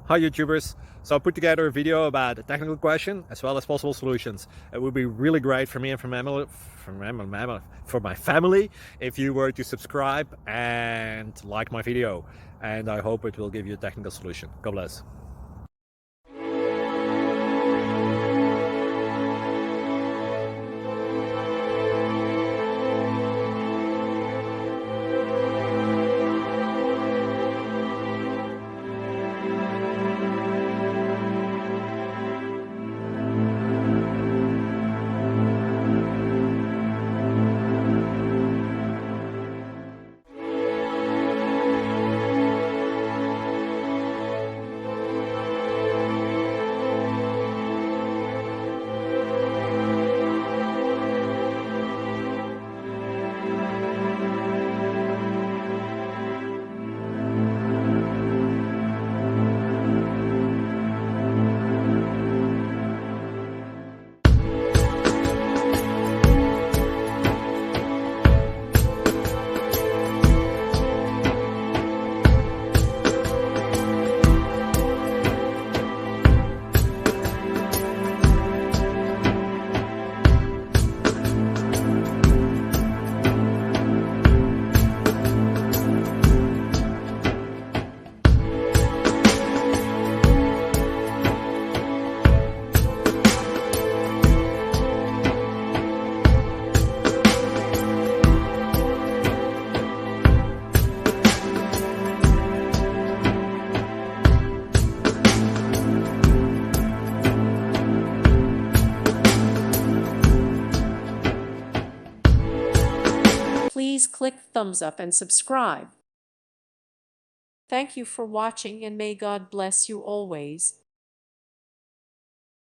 Hi YouTubers! So I put together a video about a technical question as well as possible solutions. It would be really great for me and for my family if you were to subscribe and like my video, and I hope it will give you a technical solution. God bless. Please click thumbs up and subscribe. Thank you for watching, and may God bless you always.